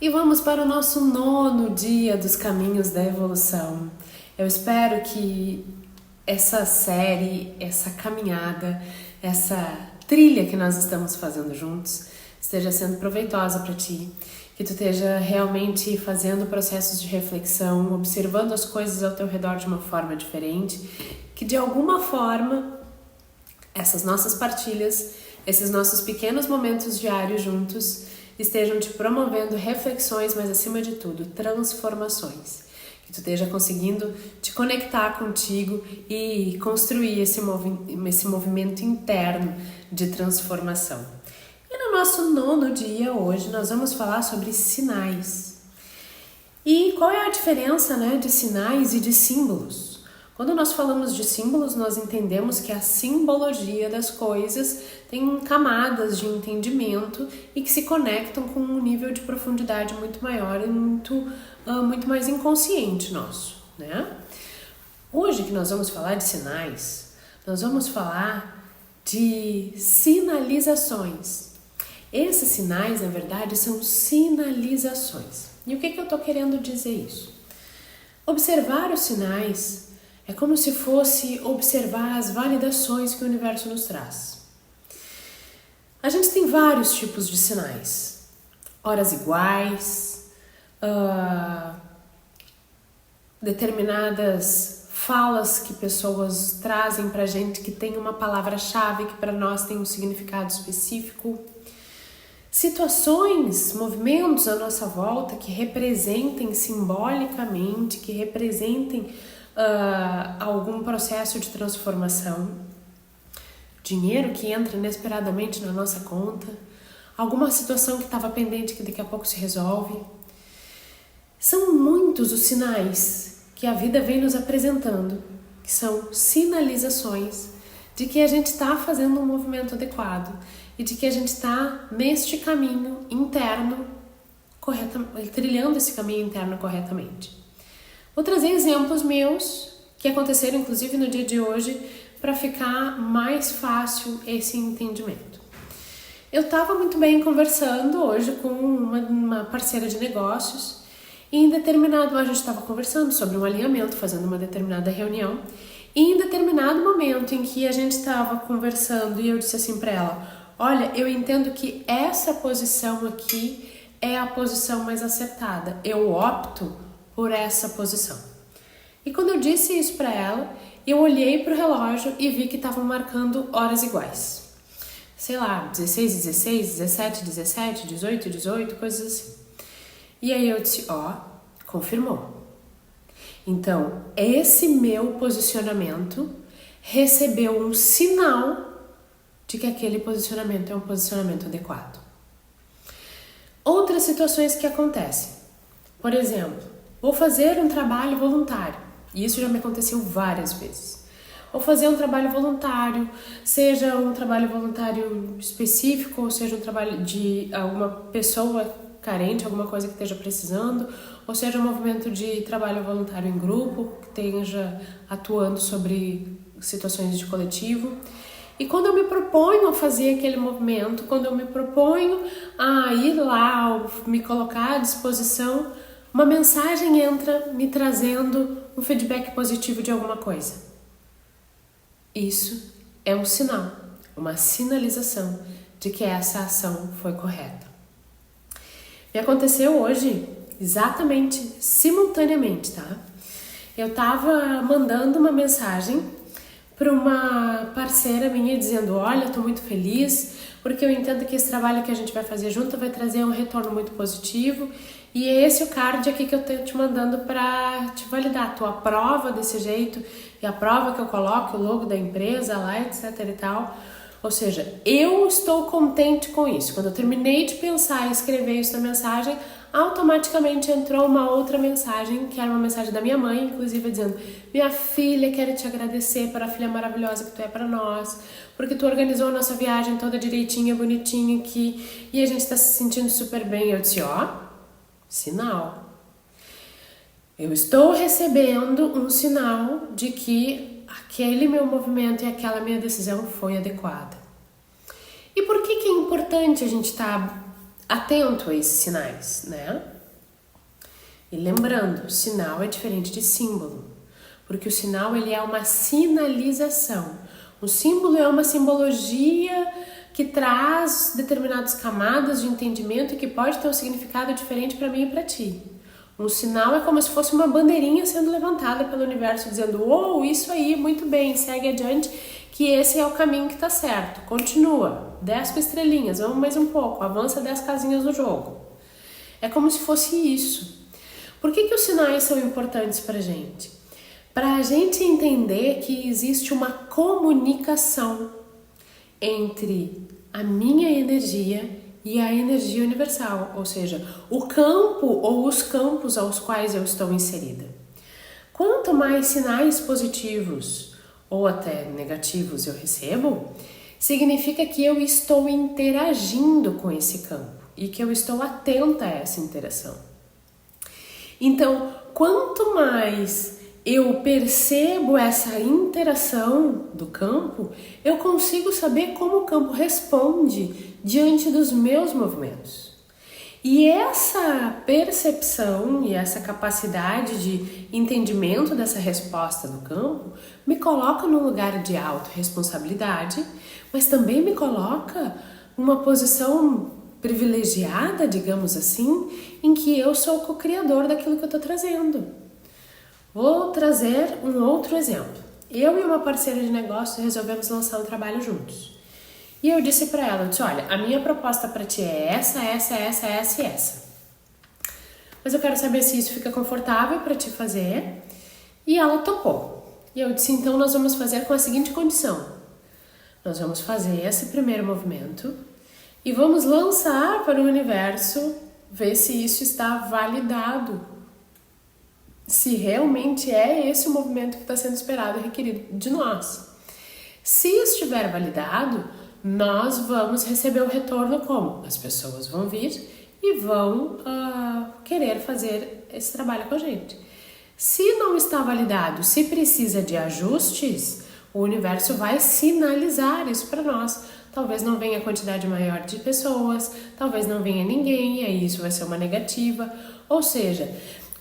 E vamos para o nosso 9º dia dos caminhos da evolução. Eu espero que essa série, essa caminhada, essa trilha que nós estamos fazendo juntos esteja sendo proveitosa para ti, que tu esteja realmente fazendo processos de reflexão, observando as coisas ao teu redor de uma forma diferente, que de alguma forma essas nossas partilhas, esses nossos pequenos momentos diários juntos estejam te promovendo reflexões, mas acima de tudo, transformações. Que tu esteja conseguindo te conectar contigo e construir esse movimento interno de transformação. E no nosso 9º dia hoje nós vamos falar sobre sinais. E qual é a diferença, de sinais e de símbolos? Quando nós falamos de símbolos, nós entendemos que a simbologia das coisas tem camadas de entendimento e que se conectam com um nível de profundidade muito maior e muito mais inconsciente nosso, Hoje que nós vamos falar de sinais, nós vamos falar de sinalizações. Esses sinais, na verdade, são sinalizações. E o que eu estou querendo dizer isso? Observar os sinais é como se fosse observar as validações que o universo nos traz. A gente tem vários tipos de sinais. Horas iguais, determinadas falas que pessoas trazem pra gente que tem uma palavra-chave que para nós tem um significado específico. Situações, movimentos à nossa volta que representem simbolicamente, que representem algum processo de transformação, dinheiro que entra inesperadamente na nossa conta, alguma situação que estava pendente que daqui a pouco se resolve. São muitos os sinais que a vida vem nos apresentando, que são sinalizações de que a gente está fazendo um movimento adequado e de que a gente está neste caminho interno, trilhando esse caminho interno corretamente. Vou trazer exemplos meus que aconteceram inclusive no dia de hoje para ficar mais fácil esse entendimento. Eu estava muito bem conversando hoje com uma parceira de negócios e a gente estava conversando sobre um alinhamento, fazendo uma determinada reunião e em determinado momento em que a gente estava conversando e eu disse assim para ela: olha, eu entendo que essa posição aqui é a posição mais acertada, eu opto por essa posição. E quando eu disse isso para ela, eu olhei para o relógio e vi que estavam marcando horas iguais. Sei lá, 16, 16, 17, 17, 18, 18, coisas assim. E aí eu disse, confirmou. Então, esse meu posicionamento recebeu um sinal de que aquele posicionamento é um posicionamento adequado. Outras situações que acontecem. Por exemplo, vou fazer um trabalho voluntário. E isso já me aconteceu várias vezes. Ou fazer um trabalho voluntário, seja um trabalho voluntário específico, ou seja um trabalho de alguma pessoa carente, alguma coisa que esteja precisando, ou seja um movimento de trabalho voluntário em grupo, que esteja atuando sobre situações de coletivo. E quando eu me proponho a fazer aquele movimento, quando eu me proponho a ir lá, ou me colocar à disposição, uma mensagem entra me trazendo um feedback positivo de alguma coisa. Isso é um sinal, uma sinalização de que essa ação foi correta. Me aconteceu hoje, exatamente, simultaneamente, Eu estava mandando uma mensagem para uma parceira minha dizendo, olha, estou muito feliz porque eu entendo que esse trabalho que a gente vai fazer junto vai trazer um retorno muito positivo e é esse o card aqui que eu estou te mandando para te validar. Tu aprova desse jeito e aprova que eu coloque o logo da empresa lá, etc e tal. Ou seja, eu estou contente com isso. Quando eu terminei de pensar e escrever isso na mensagem, automaticamente entrou uma outra mensagem, que era uma mensagem da minha mãe, inclusive dizendo, minha filha, quero te agradecer pela filha maravilhosa que tu é para nós, porque tu organizou a nossa viagem toda direitinha, bonitinha aqui, e a gente está se sentindo super bem. Eu disse, sinal. Eu estou recebendo um sinal de que aquele meu movimento e aquela minha decisão foi adequada. E por que é importante a gente estar atento a esses sinais, né? E lembrando, sinal é diferente de símbolo, porque o sinal ele é uma sinalização. O símbolo é uma simbologia que traz determinadas camadas de entendimento e que pode ter um significado diferente para mim e para ti. Um sinal é como se fosse uma bandeirinha sendo levantada pelo universo, dizendo: "Oh, isso aí, muito bem, segue adiante, que esse é o caminho que está certo. Continua, 10 estrelinhas, vamos mais um pouco, avança 10 casinhas no jogo." É como se fosse isso. Por que os sinais são importantes para a gente? Para a gente entender que existe uma comunicação entre a minha energia e a energia universal, ou seja, o campo ou os campos aos quais eu estou inserida. Quanto mais sinais positivos ou até negativos eu recebo, significa que eu estou interagindo com esse campo e que eu estou atenta a essa interação. Então, quanto mais eu percebo essa interação do campo, eu consigo saber como o campo responde diante dos meus movimentos. E essa percepção e essa capacidade de entendimento dessa resposta do campo me coloca num lugar de autorresponsabilidade, mas também me coloca numa posição privilegiada, digamos assim, em que eu sou o co-criador daquilo que eu estou trazendo. Vou trazer um outro exemplo. Eu e uma parceira de negócio resolvemos lançar um trabalho juntos. E eu disse para ela, olha, a minha proposta para ti é essa, essa e essa. Mas eu quero saber se isso fica confortável para ti fazer. E ela topou. E eu disse, então nós vamos fazer com a seguinte condição. Nós vamos fazer esse primeiro movimento e vamos lançar para o universo, ver se isso está validado. Se realmente é esse o movimento que está sendo esperado e requerido de nós. Se estiver validado, nós vamos receber o retorno como? As pessoas vão vir e vão querer fazer esse trabalho com a gente. Se não está validado, se precisa de ajustes, o universo vai sinalizar isso para nós. Talvez não venha a quantidade maior de pessoas, talvez não venha ninguém, e aí isso vai ser uma negativa. Ou seja,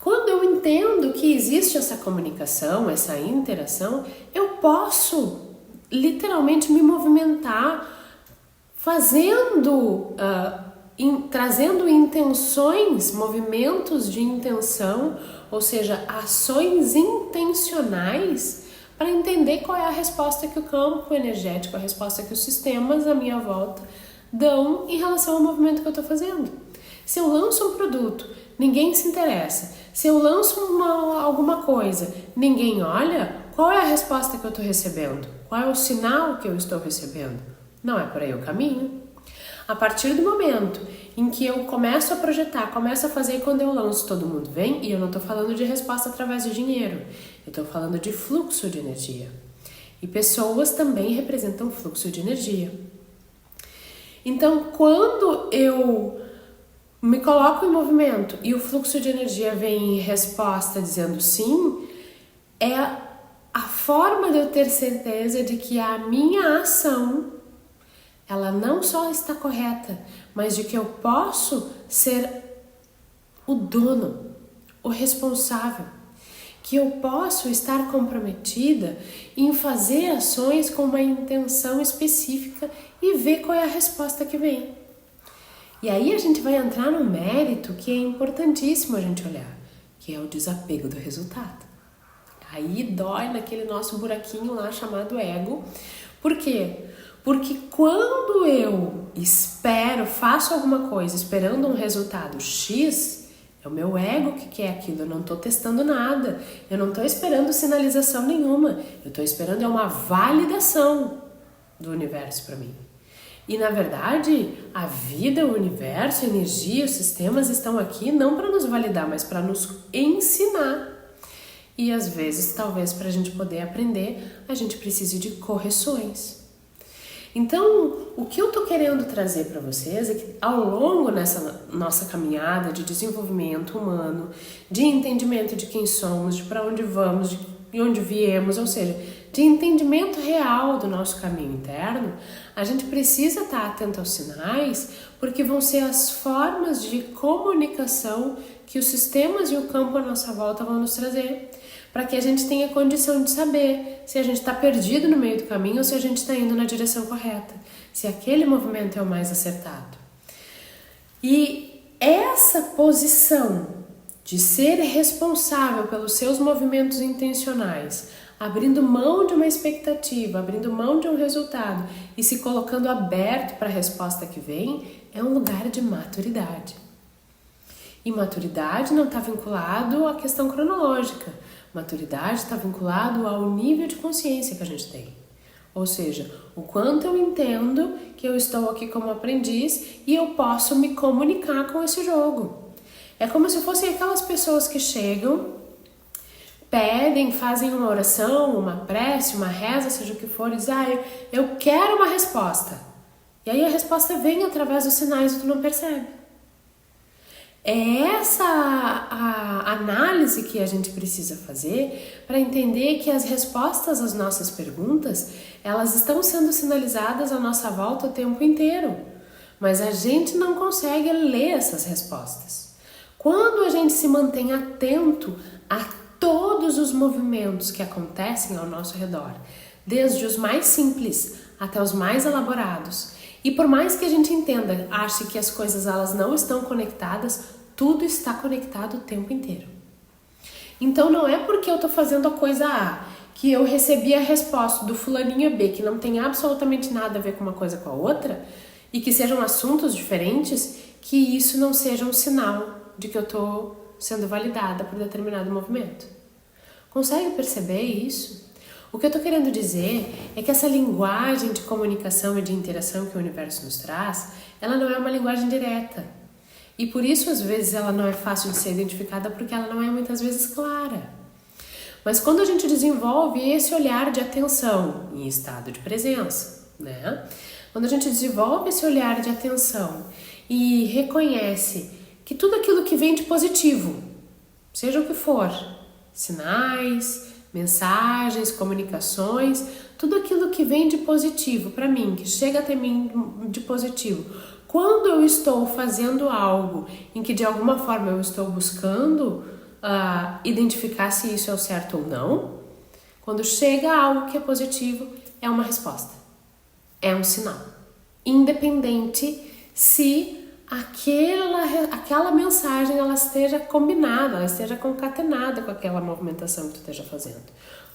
quando eu entendo que existe essa comunicação, essa interação, eu posso literalmente me movimentar trazendo intenções, movimentos de intenção, ou seja, ações intencionais para entender qual é a resposta que o campo energético, a resposta que os sistemas à minha volta dão em relação ao movimento que eu estou fazendo. Se eu lanço um produto, ninguém se interessa. Se eu lanço alguma coisa, ninguém olha, qual é a resposta que eu estou recebendo? Qual é o sinal que eu estou recebendo? Não é por aí o caminho. A partir do momento em que eu começo a projetar, começo a fazer, e quando eu lanço todo mundo vem, e eu não estou falando de resposta através de dinheiro, eu estou falando de fluxo de energia. E pessoas também representam fluxo de energia. Então, quando eu me coloco em movimento e o fluxo de energia vem em resposta dizendo sim, é a forma de eu ter certeza de que a minha ação, ela não só está correta, mas de que eu posso ser o dono, o responsável, que eu posso estar comprometida em fazer ações com uma intenção específica e ver qual é a resposta que vem. E aí a gente vai entrar num mérito que é importantíssimo a gente olhar, que é o desapego do resultado. Aí dói naquele nosso buraquinho lá chamado ego. Por quê? Porque quando eu faço alguma coisa esperando um resultado X, é o meu ego que quer aquilo, eu não estou testando nada, eu não estou esperando sinalização nenhuma, eu estou esperando uma validação do universo para mim. E na verdade, a vida, o universo, a energia, os sistemas estão aqui não para nos validar, mas para nos ensinar. E às vezes, talvez para a gente poder aprender, a gente precise de correções. Então, o que eu tô querendo trazer para vocês é que ao longo nessa nossa caminhada de desenvolvimento humano, de entendimento de quem somos, de para onde vamos, de onde viemos, ou seja, de entendimento real do nosso caminho interno, a gente precisa estar atento aos sinais, porque vão ser as formas de comunicação que os sistemas e o campo à nossa volta vão nos trazer, para que a gente tenha condição de saber se a gente está perdido no meio do caminho ou se a gente está indo na direção correta, se aquele movimento é o mais acertado. E essa posição de ser responsável pelos seus movimentos intencionais, abrindo mão de uma expectativa, abrindo mão de um resultado e se colocando aberto para a resposta que vem, é um lugar de maturidade. E maturidade não está vinculado à questão cronológica. Maturidade está vinculado ao nível de consciência que a gente tem. Ou seja, o quanto eu entendo que eu estou aqui como aprendiz e eu posso me comunicar com esse jogo. É como se fossem aquelas pessoas que chegam, pedem, fazem uma oração, uma prece, uma reza, seja o que for, e dizem, eu quero uma resposta. E aí a resposta vem através dos sinais e tu não percebe. É essa a análise que a gente precisa fazer para entender que as respostas às nossas perguntas, elas estão sendo sinalizadas à nossa volta o tempo inteiro, mas a gente não consegue ler essas respostas. Quando a gente se mantém atento a todos os movimentos que acontecem ao nosso redor, desde os mais simples até os mais elaborados, e por mais que a gente entenda, ache que as coisas elas não estão conectadas, tudo está conectado o tempo inteiro. Então não é porque eu estou fazendo a coisa A que eu recebi a resposta do fulaninho B, que não tem absolutamente nada a ver com uma coisa com a outra, e que sejam assuntos diferentes, que isso não seja um sinal de que eu estou sendo validada por determinado movimento. Consegue perceber isso? O que eu estou querendo dizer é que essa linguagem de comunicação e de interação que o universo nos traz, ela não é uma linguagem direta. E por isso, às vezes, ela não é fácil de ser identificada porque ela não é muitas vezes clara. Mas quando a gente desenvolve esse olhar de atenção em estado de presença, né? Quando a gente desenvolve esse olhar de atenção e reconhece que tudo aquilo que vem de positivo, seja o que for, sinais, mensagens, comunicações, tudo aquilo que vem de positivo para mim, que chega até mim de positivo, quando eu estou fazendo algo em que de alguma forma eu estou buscando identificar se isso é o certo ou não, quando chega algo que é positivo, é uma resposta, é um sinal, independente se aquela mensagem ela esteja combinada, ela esteja concatenada com aquela movimentação que tu esteja fazendo.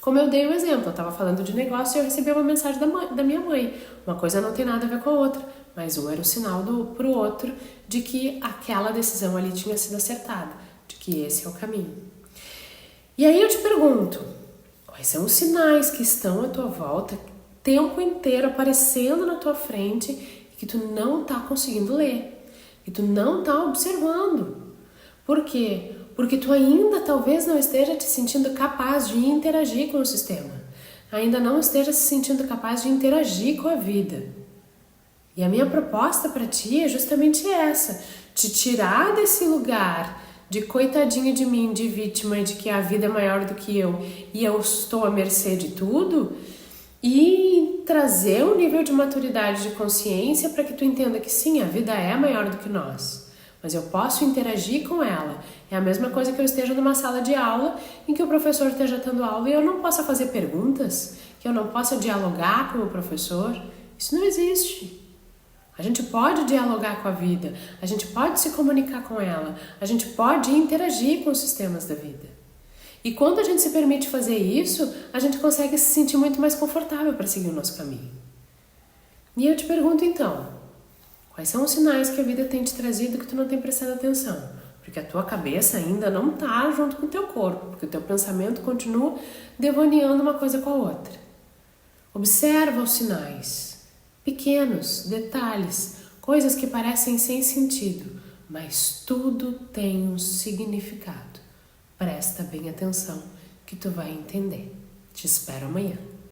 Como eu dei o exemplo, eu estava falando de negócio e eu recebi uma mensagem da minha mãe. Uma coisa não tem nada a ver com a outra, mas um era o sinal para o outro de que aquela decisão ali tinha sido acertada, de que esse é o caminho. E aí eu te pergunto, quais são os sinais que estão à tua volta, o tempo inteiro aparecendo na tua frente e que tu não está conseguindo ler? E tu não está observando. Por quê? Porque tu ainda talvez não esteja te sentindo capaz de interagir com o sistema. Ainda não esteja se sentindo capaz de interagir com a vida. E a minha proposta para ti é justamente essa. Te tirar desse lugar de coitadinho de mim, de vítima, de que a vida é maior do que eu e eu estou à mercê de tudo, e trazer um nível de maturidade, de consciência para que tu entenda que sim, a vida é maior do que nós, mas eu posso interagir com ela. É a mesma coisa que eu esteja numa sala de aula em que o professor esteja dando aula e eu não possa fazer perguntas, que eu não possa dialogar com o professor. Isso não existe. A gente pode dialogar com a vida, a gente pode se comunicar com ela, a gente pode interagir com os sistemas da vida. E quando a gente se permite fazer isso, a gente consegue se sentir muito mais confortável para seguir o nosso caminho. E eu te pergunto então, quais são os sinais que a vida tem te trazido que tu não tem prestado atenção? Porque a tua cabeça ainda não está junto com o teu corpo, porque o teu pensamento continua devaneando uma coisa com a outra. Observa os sinais, pequenos detalhes, coisas que parecem sem sentido, mas tudo tem um significado. Presta bem atenção que tu vai entender. Te espero amanhã.